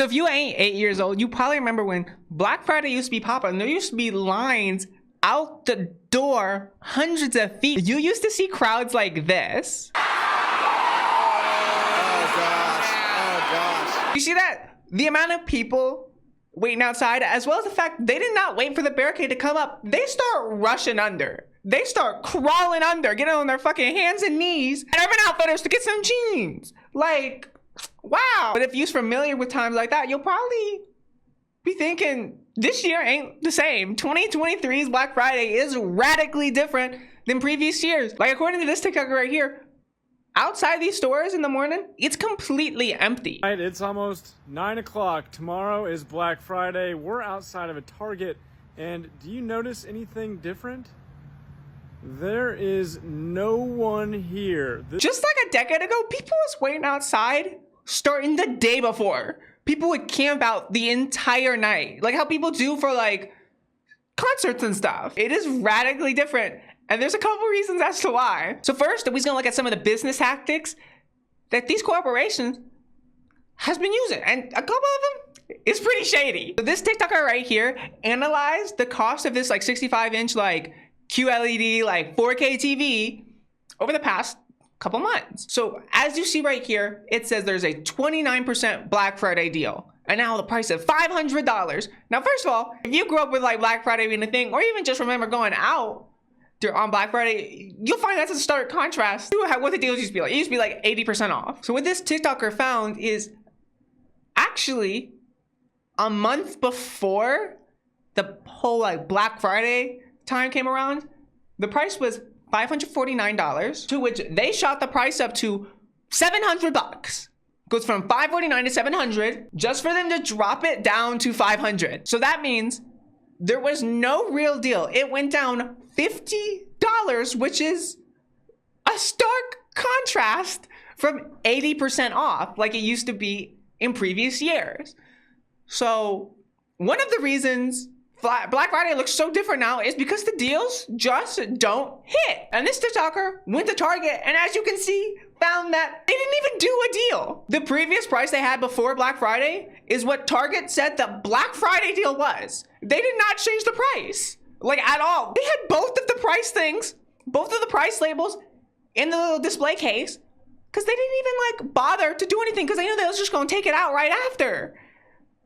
So if you ain't 8 years old, you probably remember when Black Friday used to be popping. There used to be lines out the door, hundreds of feet. You used to see crowds like this. Oh gosh. You see that? The amount of people waiting outside, as well as the fact they did not wait for the barricade to come up. They start rushing under. They start crawling under, getting on their fucking hands and knees at Urban Outfitters to get some jeans. Like, wow. But if you're familiar with times like that, you'll probably be thinking this year ain't the same. 2023's Black Friday is radically different than previous years. Like, according to this TikToker right here, outside these stores in the morning, it's completely empty. It's almost 9 o'clock. Tomorrow is Black Friday. We're outside of a Target, and do you notice anything different? There is no one here. Just like a decade ago, people was waiting outside starting the day before. People would camp out the entire night, like how people do for like concerts and stuff. It is radically different. And there's a couple reasons as to why. So first, we're gonna look at some of the business tactics that these corporations has been using. And a couple of them is pretty shady. So this TikToker right here analyzed the cost of this like 65-inch like QLED like 4K TV over the past couple months. So as you see right here, it says there's a 29% Black Friday deal. And now the price of $500. Now, first of all, if you grew up with like Black Friday being a thing, or even just remember going out on Black Friday, you'll find that's a stark contrast to what the deals used to be like. It used to be like 80% off. So what this TikToker found is actually a month before the whole like Black Friday time came around, the price was $549, to which they shot the price up to $700. Goes from $549 to $700 just for them to drop it down to $500. So that means there was no real deal. It went down $50, which is a stark contrast from 80% off like it used to be in previous years. So one of the reasons Black Friday looks so different now is because the deals just don't hit. And this TikToker went to Target and, as you can see, found that they didn't even do a deal. The previous price they had before Black Friday is what Target said the Black Friday deal was. They did not change the price, like at all. They had both of the price things, both of the price labels in the little display case, because they didn't even like bother to do anything because they knew they was just gonna take it out right after.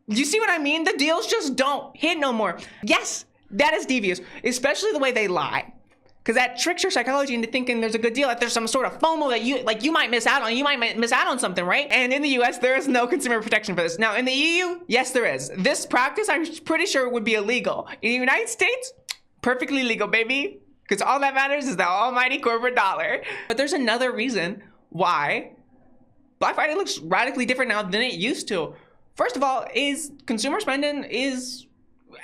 You see what I mean? The deals just don't hit no more. Yes, that is devious, especially the way they lie. Because that tricks your psychology into thinking there's a good deal, that there's some sort of FOMO that you might miss out on. You might miss out on something, right? And in the US, there is no consumer protection for this. Now, in the EU, yes, there is. This practice, I'm pretty sure, would be illegal. In the United States, perfectly legal, baby. Because all that matters is the almighty corporate dollar. But there's another reason why Black Friday looks radically different now than it used to. First of all, is consumer spending is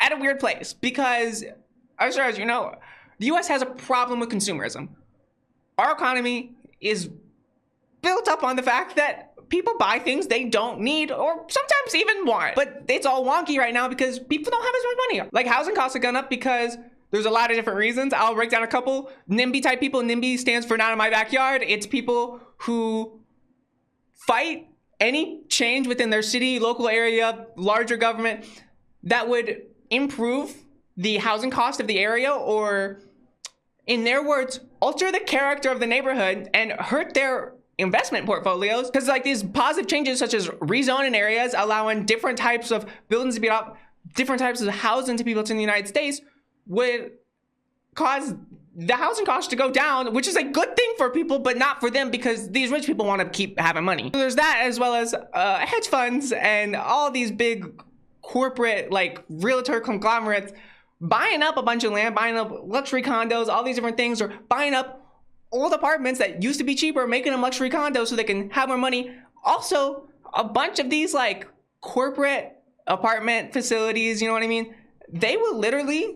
at a weird place because, as far as you know, the US has a problem with consumerism. Our economy is built up on the fact that people buy things they don't need or sometimes even want. But it's all wonky right now because people don't have as much money. Like, housing costs have gone up because there's a lot of different reasons. I'll break down a couple. NIMBY type people. NIMBY stands for not in my backyard. It's people who fight any change within their city, local area, larger government that would improve the housing cost of the area, or in their words, alter the character of the neighborhood and hurt their investment portfolios. Because like these positive changes such as rezoning areas, allowing different types of buildings to be up, different types of housing to be built in the United States would cause the housing costs to go down, which is a good thing for people, but not for them because these rich people want to keep having money. So there's that, as well as hedge funds and all these big corporate like realtor conglomerates buying up a bunch of land, buying up luxury condos, all these different things, or buying up old apartments that used to be cheaper, making them luxury condos so they can have more money. Also, a bunch of these like corporate apartment facilities, you know what I mean? They will literally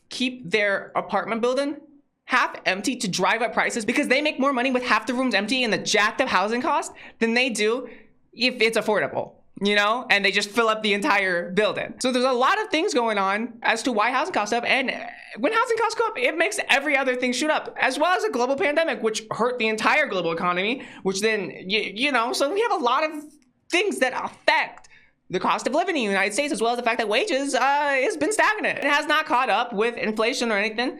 keep their apartment building half empty to drive up prices because they make more money with half the rooms empty and the jacked up housing cost than they do if it's affordable, you know, and they just fill up the entire building. So there's a lot of things going on as to why housing costs up, and when housing costs go up, it makes every other thing shoot up, as well as a global pandemic, which hurt the entire global economy, which then, you know, so we have a lot of things that affect the cost of living in the United States, as well as the fact that wages has been stagnant. It has not caught up with inflation or anything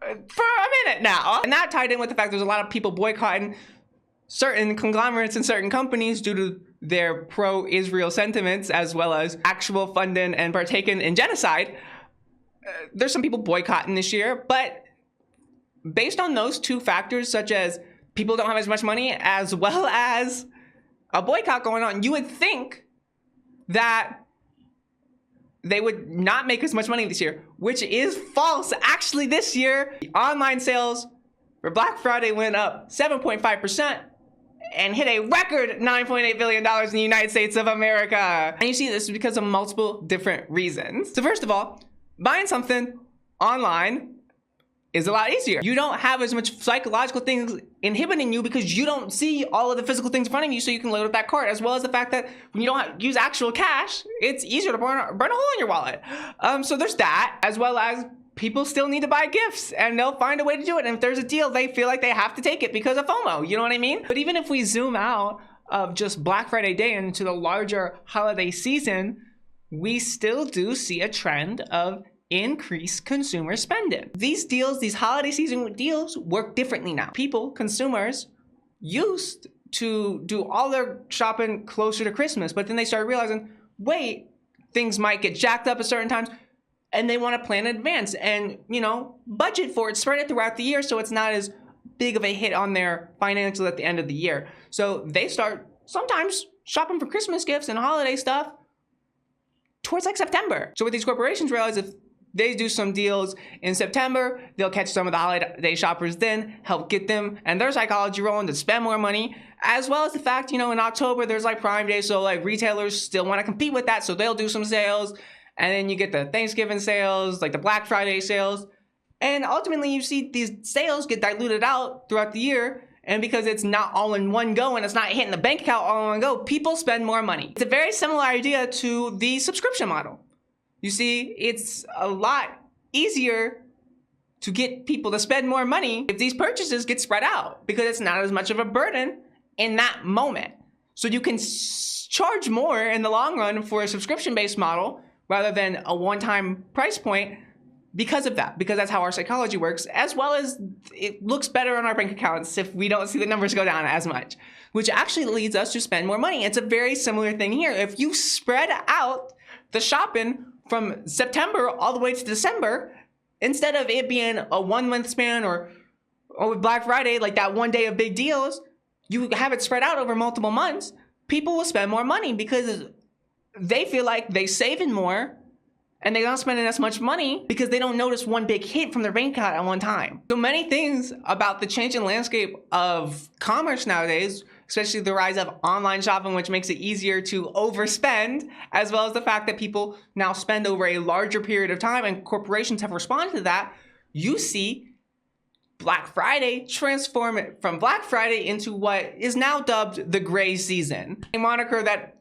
for a minute now. And that tied in with the fact there's a lot of people boycotting certain conglomerates and certain companies due to their pro-Israel sentiments, as well as actual funding and partaking in genocide. There's some people boycotting this year, but based on those two factors, such as people don't have as much money as well as a boycott going on, you would think that they would not make as much money this year, which is false. Actually, this year, the online sales for Black Friday went up 7.5% and hit a record $9.8 billion in the United States of America. And you see this is because of multiple different reasons. So first of all, buying something online is a lot easier. You don't have as much psychological things inhibiting you because you don't see all of the physical things in front of you, so you can load up that cart, as well as the fact that when you don't use actual cash, it's easier to burn a hole in your wallet. So there's that, as well as people still need to buy gifts, and they'll find a way to do it. And if there's a deal, they feel like they have to take it because of FOMO. You know what I mean? But even if we zoom out of just Black Friday day into the larger holiday season, we still do see a trend of increased consumer spending. These deals, these holiday season deals, work differently now. People, consumers, used to do all their shopping closer to Christmas, but then they started realizing, wait, things might get jacked up at certain times, and they want to plan in advance and, you know, budget for it, spread it throughout the year so it's not as big of a hit on their financials at the end of the year. So they start sometimes shopping for Christmas gifts and holiday stuff towards like September. So what these corporations realize, if they do some deals in September, they'll catch some of the holiday shoppers then, help get them and their psychology rolling to spend more money, as well as the fact, you know, in October, there's like Prime Day, so like retailers still want to compete with that, so they'll do some sales. And then you get the Thanksgiving sales, like the Black Friday sales. And ultimately, you see these sales get diluted out throughout the year. And because it's not all in one go and it's not hitting the bank account all in one go, people spend more money. It's a very similar idea to the subscription model. You see, it's a lot easier to get people to spend more money if these purchases get spread out, because it's not as much of a burden in that moment. So you can charge more in the long run for a subscription-based model rather than a one-time price point because of that, because that's how our psychology works, as well as it looks better on our bank accounts if we don't see the numbers go down as much, which actually leads us to spend more money. It's a very similar thing here. If you spread out the shopping from September all the way to December, instead of it being a 1 month span or with Black Friday, like that one day of big deals, you have it spread out over multiple months, people will spend more money because they feel like they're saving more and they're not spending as much money because they don't notice one big hit from their bank account at one time. So many things about the changing landscape of commerce nowadays, especially the rise of online shopping, which makes it easier to overspend, as well as the fact that people now spend over a larger period of time and corporations have responded to that, you see Black Friday transform it from Black Friday into what is now dubbed the gray season, a moniker that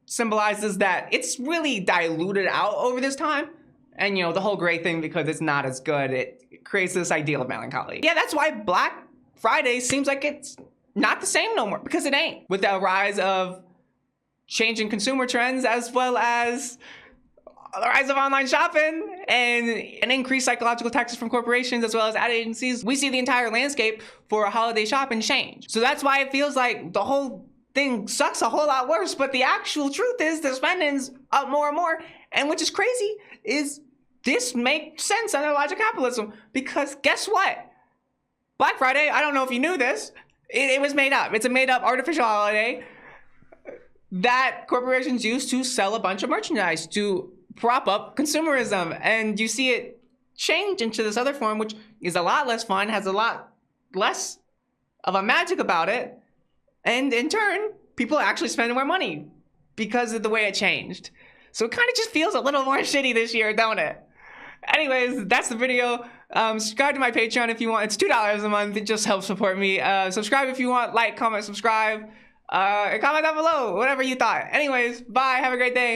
symbolizes that it's really diluted out over this time. And, you know, the whole gray thing, because it's not as good, it creates this ideal of melancholy. Yeah, that's why Black Friday seems like it's not the same no more, because it ain't. With the rise of changing consumer trends, as well as the rise of online shopping and an increased psychological taxes from corporations, as well as ad agencies, we see the entire landscape for holiday shopping change. So that's why it feels like the whole thing sucks a whole lot worse, but the actual truth is the spending's up more and more. And which is crazy is this makes sense under logic capitalism, because guess what? Black Friday, I don't know if you knew this, it was made up. It's a made up artificial holiday that corporations use to sell a bunch of merchandise to prop up consumerism. And you see it change into this other form, which is a lot less fun, has a lot less of a magic about it. And in turn, people are actually spending more money because of the way it changed. So it kind of just feels a little more shitty this year, don't it? Anyways, that's the video. Subscribe to my Patreon if you want. It's $2 a month. It just helps support me. Subscribe if you want. Like, comment, subscribe. And comment down below, whatever you thought. Anyways, bye. Have a great day.